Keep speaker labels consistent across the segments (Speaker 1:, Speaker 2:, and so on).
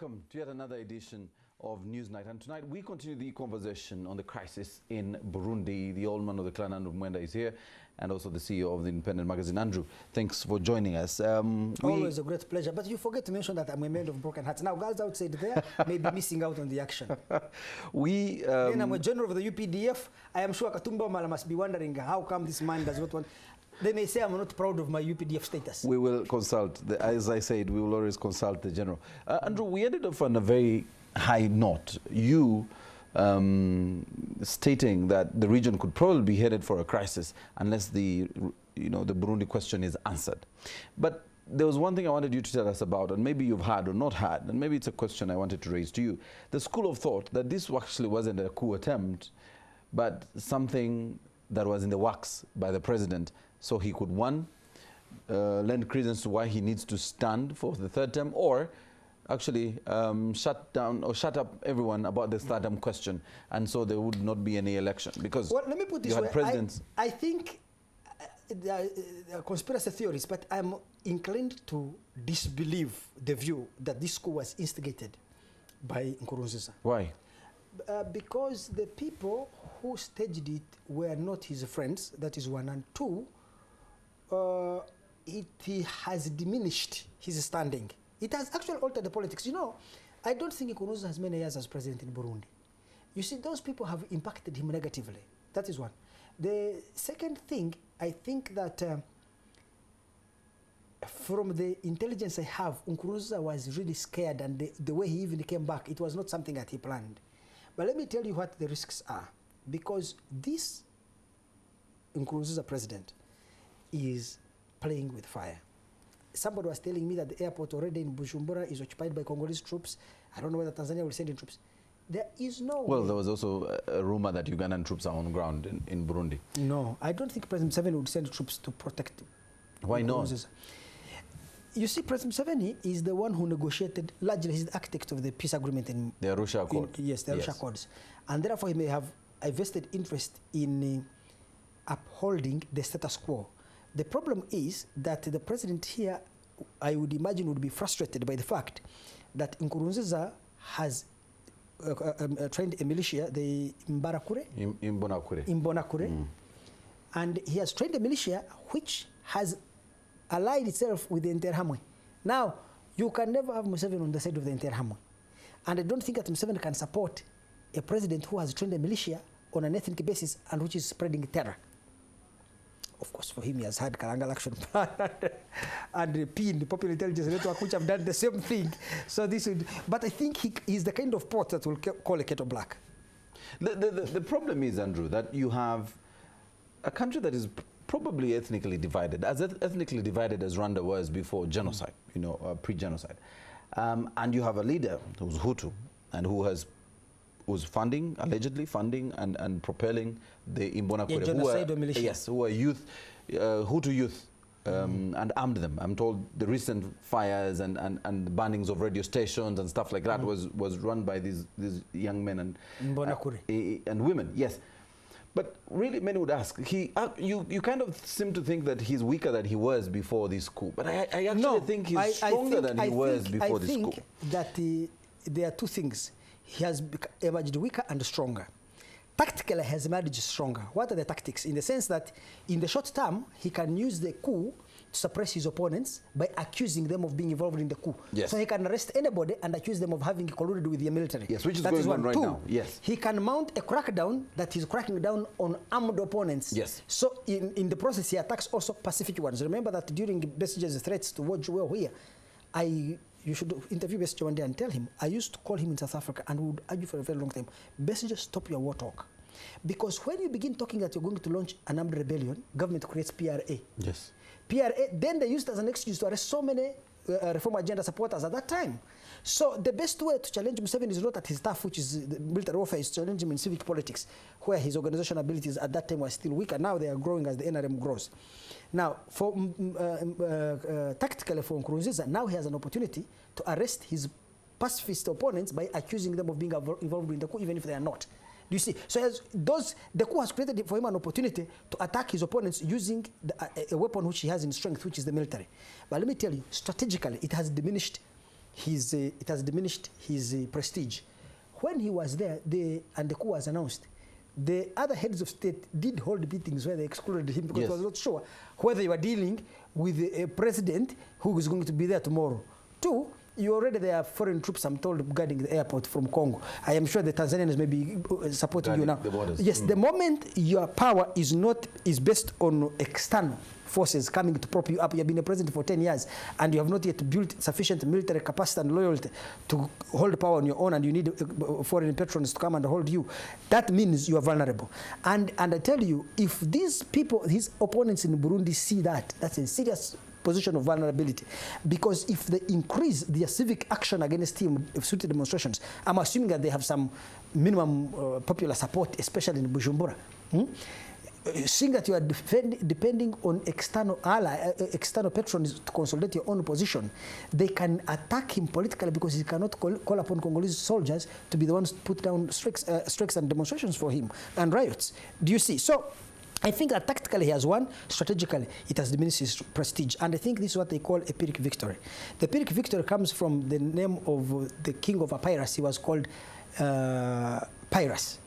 Speaker 1: Welcome to yet another edition of Newsnight. And tonight we continue the conversation on the crisis in Burundi. The old man of the clan, Andrew Mwenda, is here, and also the CEO of the Independent magazine. Andrew, thanks for joining us.
Speaker 2: Always a great pleasure. But you forget to mention that I'm a man of broken hearts. Now, girls outside there may be missing out on the action. Then I'm a general of the UPDF. I am sure Katumba Mala must be wondering how come this man does not want... They may say I'm not proud of my UPDF status. We
Speaker 1: will consult. As I said, we will always consult the general. Andrew, we ended off on a very high note. You stating that the region could probably be headed for a crisis unless the Burundi question is answered. But there was one thing I wanted you to tell us about, and maybe you've had or not had, and maybe it's a question I wanted to raise to you. The school of thought that this actually wasn't a coup attempt, but something that was in the works by the president, so he could, one, lend credence to why he needs to stand for the third term, or actually shut down or shut up everyone about the third term question, and so there would not be any election. Because
Speaker 2: well, let me put this way. I think there are conspiracy theories, but I'm inclined to disbelieve the view that this coup was instigated by Nkurunziza.
Speaker 1: Why?
Speaker 2: Because the people who staged it were not his friends, that is one, and two, it has diminished his standing. It has actually altered the politics. You know, I don't think Nkurunziza has many years as president in Burundi. You see, those people have impacted him negatively. That is one. The second thing, I think that from the intelligence I have, Nkurunziza was really scared, and the way he even came back, it was not something that he planned. But let me tell you what the risks are. Because this Nkurunziza president is playing with fire. Somebody was telling me that the airport already in Bujumbura is occupied by Congolese troops. I don't know whether Tanzania will send in troops. There is no
Speaker 1: Well, there was also a rumor that Ugandan troops are on ground in Burundi.
Speaker 2: No, I don't think President Museveni would send troops to protect
Speaker 1: Why not?
Speaker 2: You see, President Museveni is the one who negotiated, largely he's the architect of the peace agreement in
Speaker 1: the Arusha Accord.
Speaker 2: Yes, the Arusha Accords. And therefore he may have a vested interest in upholding the status quo. The problem is that the president here, I would imagine, would be frustrated by the fact that Nkurunziza has trained a militia, the Imbonerakure, and he has trained a militia which has allied itself with the Interahamwe. Now, you can never have Museveni on the side of the Interahamwe. And I don't think that Museveni can support a president who has trained a militia on an ethnic basis and which is spreading terror. Of course, for him, he has had Kalangal Action Plan and the PIN, the Popular Intelligence Network, which have done the same thing. So this would, but I think he's the kind of pot that will call a kettle black.
Speaker 1: The problem is, Andrew, that you have a country that is probably ethnically divided, as ethnically divided as Rwanda was before genocide, pre-genocide. And you have a leader who's Hutu and who's funding, allegedly funding and propelling the Imbonerakure, who are youth, Hutu youth, and armed them. I'm told the recent fires and the burnings of radio stations and stuff like that was run by these young men and women. Yes. But really, many would ask, you kind of seem to think that he's weaker than he was before this coup. But I actually think he's stronger than he was before this coup.
Speaker 2: I think that there are two things. He has emerged weaker and stronger. Tactically, he has emerged stronger. What are the tactics? In the sense that in the short term, he can use the coup to suppress his opponents by accusing them of being involved in the coup.
Speaker 1: Yes.
Speaker 2: So he can arrest anybody and accuse them of having colluded with the military.
Speaker 1: Yes, which is going on right now. Yes.
Speaker 2: He can mount a crackdown that is cracking down on armed opponents.
Speaker 1: Yes.
Speaker 2: So in the process, he attacks also pacific ones. Remember that during Besigye's threats to wage war here, you should interview Besigye one day and tell him, I used to call him in South Africa and would argue for a very long time, Besigye, stop your war talk. Because when you begin talking that you're going to launch an armed rebellion, government creates PRA.
Speaker 1: Yes.
Speaker 2: PRA, then they used as an excuse to arrest so many reform agenda supporters at that time. So the best way to challenge Museveni is not at his staff, which is the military warfare, is to challenge him in civic politics, where his organizational abilities at that time were still weak, and now they are growing as the NRM grows. Now, for tactically for Nkurunziza, now he has an opportunity to arrest his pacifist opponents by accusing them of being involved in the coup, even if they are not. Do you see? So the coup has created for him an opportunity to attack his opponents using a weapon which he has in strength, which is the military. But let me tell you, strategically, it has diminished it has diminished his prestige. When he was there, and the coup was announced, the other heads of state did hold meetings where they excluded him because
Speaker 1: yes.
Speaker 2: they were not sure whether you were dealing with a president who is going to be there tomorrow. Two, you already there are foreign troops, I'm told, guarding the airport from Congo. I am sure the Tanzanians may be supporting
Speaker 1: guarding
Speaker 2: you now.
Speaker 1: The borders.
Speaker 2: Yes, the moment your power is based on external forces coming to prop you up. You have been a president for 10 years and you have not yet built sufficient military capacity and loyalty to hold power on your own, and you need foreign patrons to come and hold you. That means you are vulnerable. And I tell you, if these people, his opponents in Burundi see that, that's a serious position of vulnerability. Because if they increase their civic action against him, suited demonstrations, I'm assuming that they have some minimum popular support, especially in Bujumbura. Seeing that you are depending on external patrons to consolidate your own position, they can attack him politically because he cannot call upon Congolese soldiers to be the ones to put down strikes and demonstrations for him and riots. Do you see? So I think that tactically he has won, strategically it has diminished his prestige. And I think this is what they call a Pyrrhic victory. The Pyrrhic victory comes from the name of the king of Epirus. He was called Pyrrhus.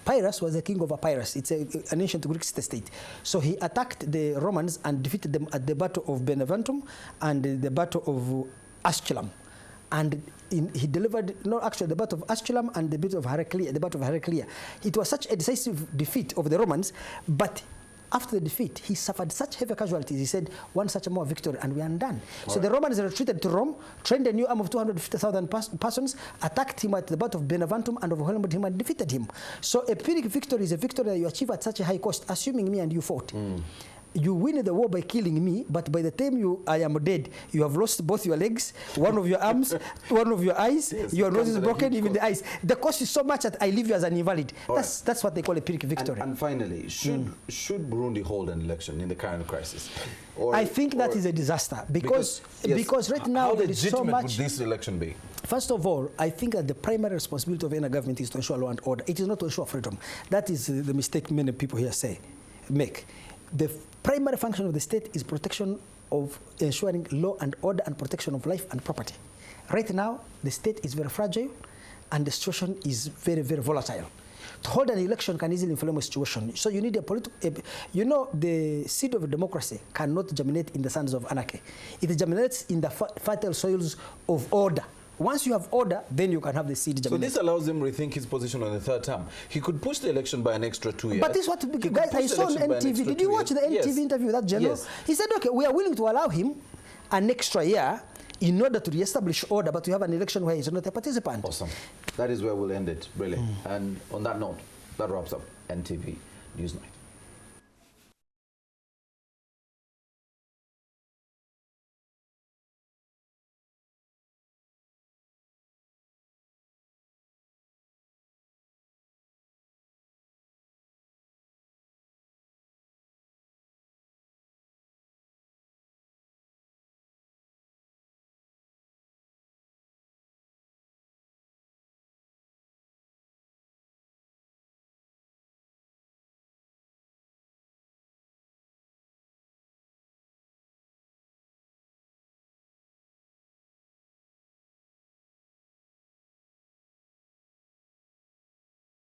Speaker 2: Pyrrhus was the king of Epirus. It's an ancient Greek state. So he attacked the Romans and defeated them at the Battle of Beneventum and the Battle of Asculum. And he delivered, no, actually, the Battle of Asculum and the Battle of Heraclea. It was such a decisive defeat of the Romans, but after the defeat, he suffered such heavy casualties. He said, one such a more victory, and we are undone. So the Romans retreated to Rome, trained a new army of 250,000 persons, attacked him at the Battle of Beneventum, and overwhelmed him and defeated him. So a Pyrrhic victory is a victory that you achieve at such a high cost, assuming me and you fought. You win the war by killing me, but by the time I am dead, you have lost both your legs, one of your arms, one of your eyes, yes, your nose is broken, even the eyes. The cost is so much that I leave you as an invalid. That's what they call a Pyrrhic victory.
Speaker 1: And finally, should Burundi hold an election in the current crisis?
Speaker 2: I think that is a disaster because right now there is so much. How legitimate
Speaker 1: would this election be?
Speaker 2: First of all, I think that the primary responsibility of any government is to ensure law and order. It is not to ensure freedom. That is the mistake many people here make. The primary function of the state is protection of ensuring law and order and protection of life and property. Right now, the state is very fragile and the situation is very, very volatile. To hold an election can easily inflame a situation. So you need the seed of democracy cannot germinate in the sands of anarchy. It germinates in the fertile soils of order. Once you have order, then you can have the seed germinate.
Speaker 1: So this allows him to rethink his position on the third term. He could push the election by an extra 2 years.
Speaker 2: But this is what, guys, I saw on NTV. Did you watch the NTV interview with that general? Yes. He said, okay, we are willing to allow him an extra year in order to reestablish order, but we have an election where he's not a participant.
Speaker 1: Awesome. That is where we'll end it, really. And on that note, that wraps up NTV Newsnight.